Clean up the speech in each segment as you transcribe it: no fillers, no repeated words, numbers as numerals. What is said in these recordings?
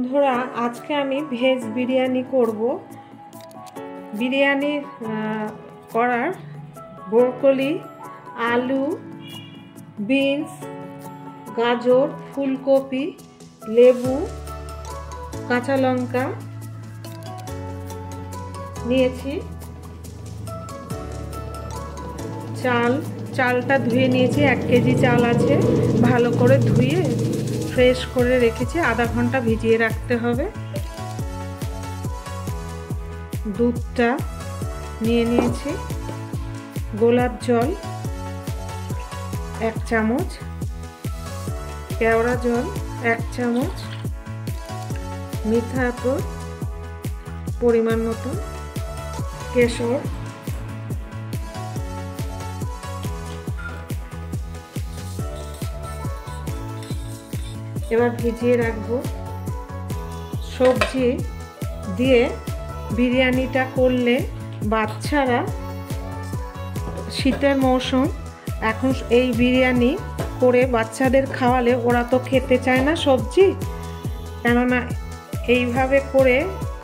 বন্ধুরা আজকে আমি ভেজ বিরিয়ানি করব। বিরিয়ানি করার ব্রোকলি, আলু, বিনস, গাজর, ফুলকপি, লেবু, কাঁচা লঙ্কা নিয়েছি। চালটা ধুয়ে নিয়েছি, 1 কেজি চাল আছে। ভালো করে ধুয়ে ফ্রেশ করে রেখেছি, আধা ঘন্টা ভিজিয়ে রাখতে হবে। দুধটা নিয়ে নিয়েছি, গোলাপ জল 1 চামচ, কেওড়া জল 1 চামচ, মিঠা আতর পরিমাণ মতো, কেশর, এবার ভিজিয়ে রাখবো। সবজি দিয়ে বিরিয়ানিটা করলে বাচ্চারা, শীতের মৌসুম, এখন এই বিরিয়ানি করে বাচ্চাদের খাওয়ালে ওরা তো খেতে চায় না সবজি, কেননা এইভাবে করে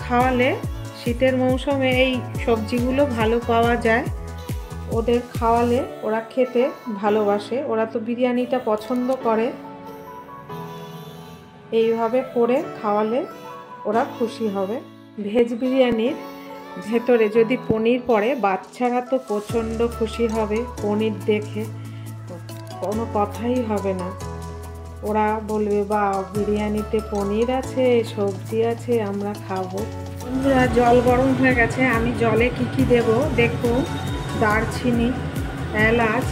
খাওয়ালে শীতের মৌসুমে এই সবজিগুলো ভালো পাওয়া যায়, ওদের খাওয়ালে ওরা খেতে ভালোবাসে, ওরা তো বিরিয়ানিটা পছন্দ করে। এইভাবে করে খাওয়ালে ওরা খুশি হবে। ভেজ বিরিয়ানির ভেতরে যদি পনির পড়ে বাচ্চারা তো প্রচণ্ড খুশি হবে, পনির দেখে কোনো কথাই হবে না, ওরা বলবে বা বিরিয়ানিতে পনির আছে, সবজি আছে, আমরা খাবো। বন্ধুরা জল গরম হয়ে গেছে, আমি জলে কি কি দেব দেখো। দারচিনি, এলাচ,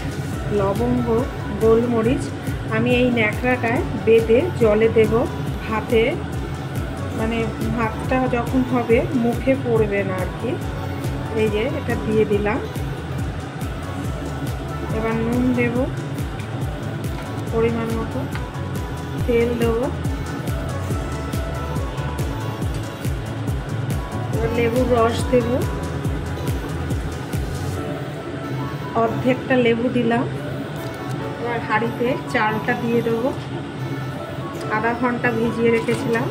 লবঙ্গ, গোলমরিচ আমি এই ন্যাকড়াটায় বেঁধে জলে দেব। ভাতে মানে ভাতটা যখন হবে মুখে পড়বে না আর কি। এই যে এটা দিয়ে দিলাম। এবার নুন দেব পরিমাণ মতো, তেল দেব, এবার লেবুর রস দেব, অর্ধেকটা লেবু দিলাম। এবার হাঁড়িতে চালটা দিয়ে দেবো, আধা ঘন্টা ভিজিয়ে রেখেছিলাম।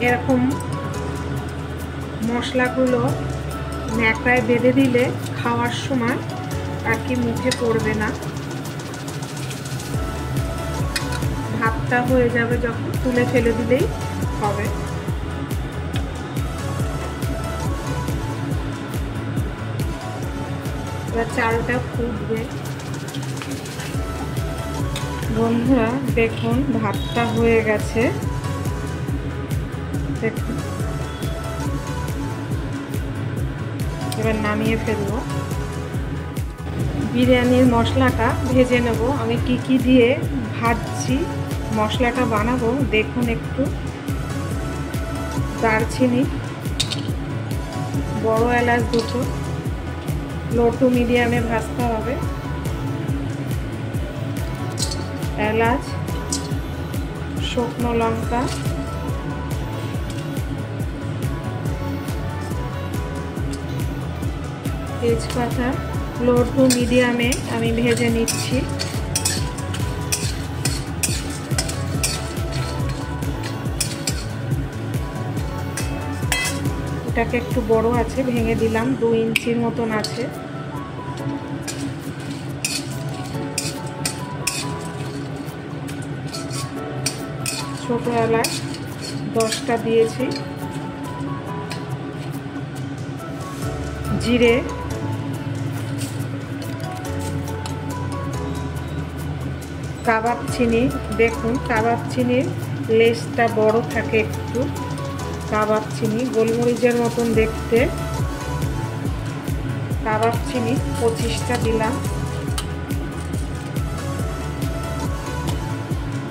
এরকম মশলাগুলো ন্যাকড়ায় বেঁধে দিলে খাওয়ার সময় আর কি মুখে পড়বে না। ভাতটা হয়ে যাবে যখন তুলে ফেলে দিলেই হবে। এবার চালটা ফুটবে। বন্ধুরা দেখুন ভাতটা হয়ে গেছে, দেখুন। এবার নামিয়ে ফেলবো। বিরিয়ানির মশলাটা ভেজে নেব। আমি কি কি দিয়ে ভাজছি, মশলাটা বানাবো দেখুন একটু। দারচিনি, বড় এলাচ 2টো, লো টু মিডিয়ামে ভাজতে হবে। এলাচ, শুকনো লঙ্কা, তেজপাতা লো টু মিডিয়ামে আমি ভেজে নিচ্ছি। এটাকে একটু বড় আছে, ভেঙে দিলাম, 2 ইঞ্চির মতন আছে। ছোট এলাচ 10টা দিয়েছি। জিরে, কাবাব চিনি, দেখুন কাবাব চিনির লেজটা বড় থাকে একটু। কাবাব চিনি গোলমরিচের মতন দেখতে। কাবাব চিনি 25টা দিলাম।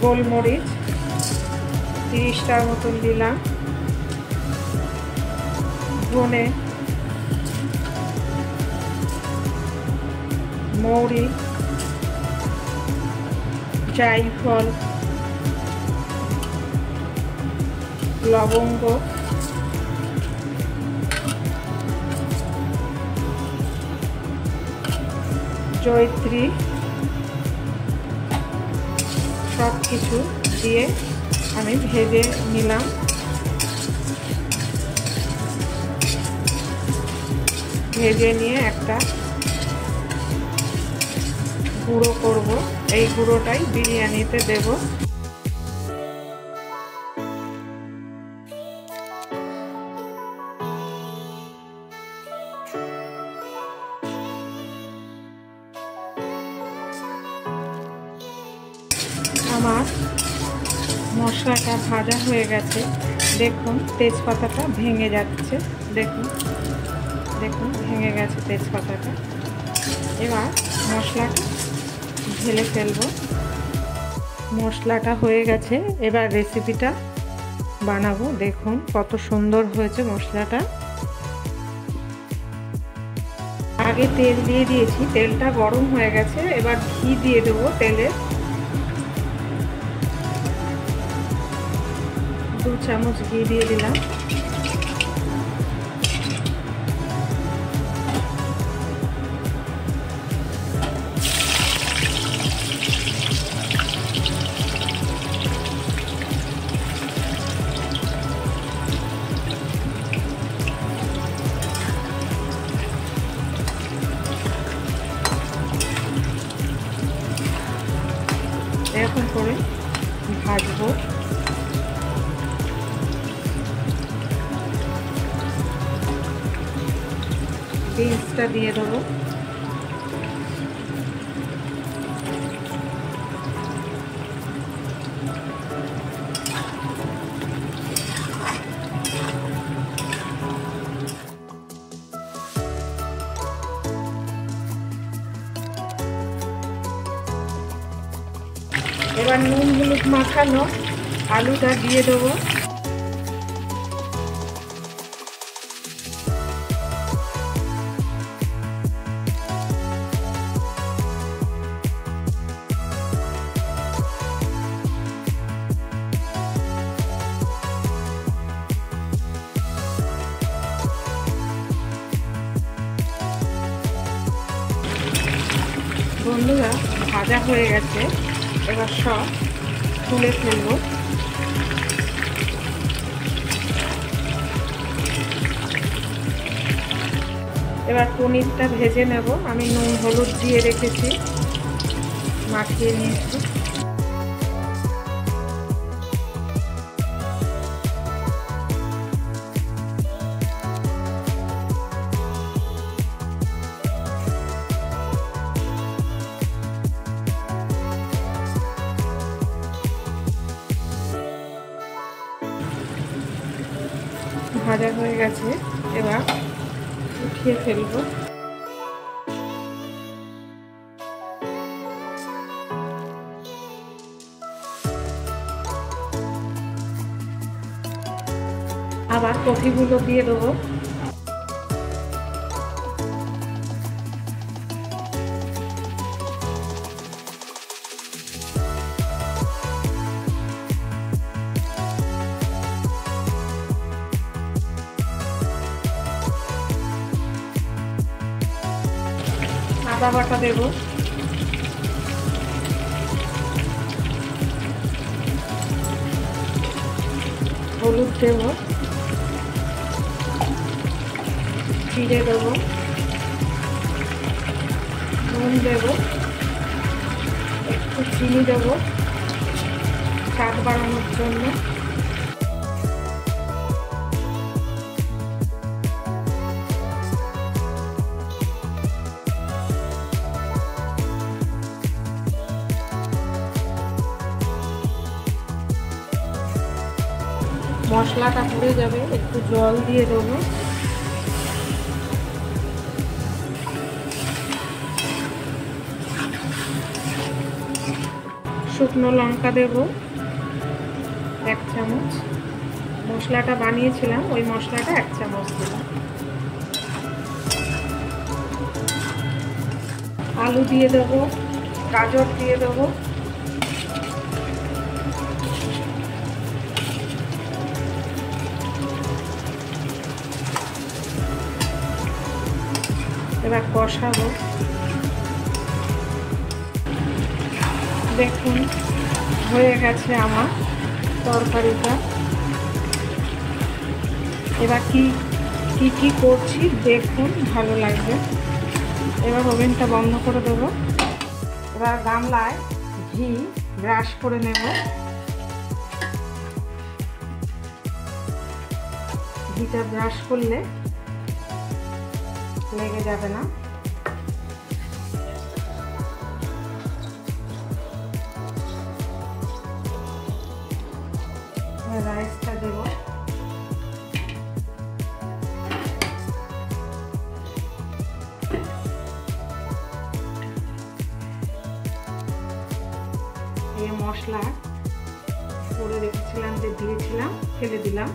গোলমরিচ 30টার মতন দিলাম। ধনে, মৌরি, জায়ফল, লবঙ্গ, জয়িত্রী সব কিছু দিয়ে আমি ভেজে নিলাম। ভেজে নিয়ে একটা গুঁড়ো করব, এই গুঁড়োটাই বিরিয়ানিতে দেব। আমার মশলাটা ভাজা হয়ে গেছে, দেখুন তেজপাতাটা ভেঙে যাচ্ছে, দেখুন দেখুন ভেঙে গেছে তেজপাতাটা। এবার মশলাটা ঢেলে ফেলবো। মশলাটা হয়ে গেছে, এবার রেসিপিটা বানাবো। দেখুন কত সুন্দর হয়েছে মশলাটা। আগে তেল দিয়ে দিয়েছি, তেলটা গরম হয়ে গেছে, এবার ঘি দিয়ে দেবো। তেলে 2 চামচ ঘি দিয়ে দিলাম। এরকম করে ভাজবো। বিনসটা দিয়ে দেবো। এবার নুন হলুদ মাখানো আলুটা দিয়ে দেবো। বন্ধুরা ভাজা হয়ে গেছে, এবার সব তুলে ফেলবো। এবার পনিরটা ভেজে নেব। আমি নুন হলুদ দিয়ে রেখেছি, মাখিয়ে নিয়েছি। ভাজা হয়ে গেছে, এবার উঠিয়ে ফেলবো। আবার কফিগুলো দিয়ে দেবো। আদা বাটা দেব। হলুদ দেব, জিরে দেব, নুন দেব, একটু চিনি দেব স্বাদ বাড়ানোর জন্য। মশলাটা পুড়ে যাবে, একটু জল দিয়ে দেবো। শুকনো লঙ্কা দেব 1 চামচ। মশলাটা বানিয়েছিলাম, ওই মশলাটা 1 চামচ দিলাম। আলু দিয়ে দেবো, গাজর দিয়ে দেবো। এবার কষাবো। দেখুন হয়ে গেছে আমার তরকারিটা। এবার কি করছি দেখুন, ভালো লাগবে। এবার ওভেনটা বন্ধ করে দেবো। এবার গামলায় ঘি ব্রাশ করে নেব। ঘিটা ব্রাশ করলে লেগে যাবে না। রাইসটা দেব। এই মশলা করে রেখেছিলাম, যে দিয়েছিলাম, ফেলে দিলাম।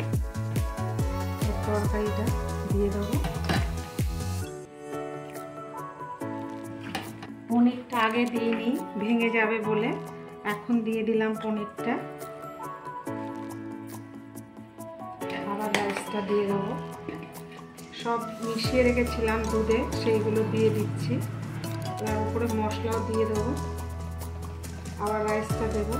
তরকারিটা দিয়ে দেবো। পনিরটা আগে দিইনি, ভেঙে যাবে বলে, এখন দিয়ে দিলাম পনিরটা। আবার রাইসটা দিয়ে দেবো। সব মিশিয়ে রেখেছিলাম দুধে, সেইগুলো দিয়ে দিচ্ছি। তার উপরে মশলাও দিয়ে দেবো। আবার রাইসটা দেবো।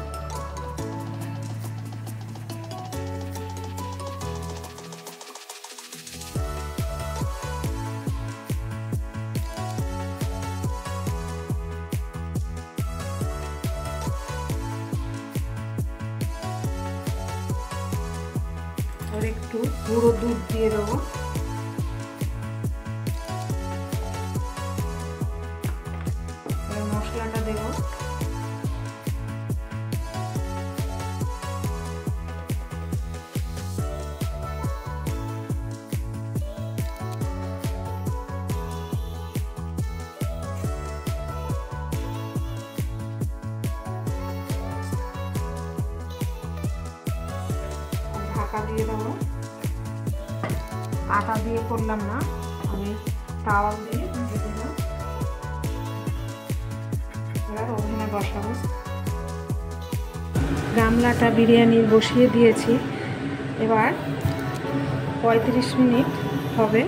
আর একটু গুঁড়ো দুধ দিয়ে দেবো। মশলাটা দেব। ঢাকা দিয়ে দেবো। আটা দিয়ে করলাম না, আমি তাওয়াল দিয়ে ঢেকে দিলাম। এবার ওভেনে বসাবো। গামলাটা বিরিয়ানির বসিয়ে দিয়েছি। এবার 35 মিনিট হবে।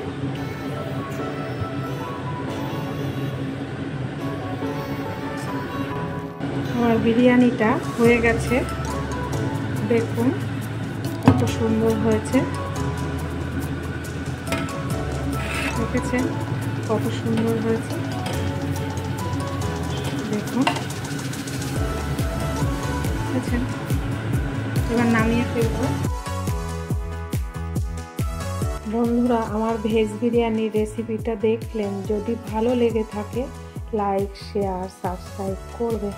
আমার বিরিয়ানিটা হয়ে গেছে। দেখুন কত সুন্দর হয়েছে। দেখেছেন কত সুন্দর হয়েছে, দেখুন। দেখেছেন? এবার নামিয়ে ফেলবো। বন্ধুরা, আমার ভেজ বিরিয়ানির রেসিপিটা দেখলেন। যদি ভালো লেগে থাকে লাইক, শেয়ার, সাবস্ক্রাইব করবে।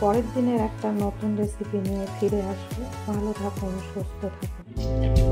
পরের দিনের একটা নতুন রেসিপি নিয়ে ফিরে আসবো। ভালো থাকুন, সুস্থ থাকুন।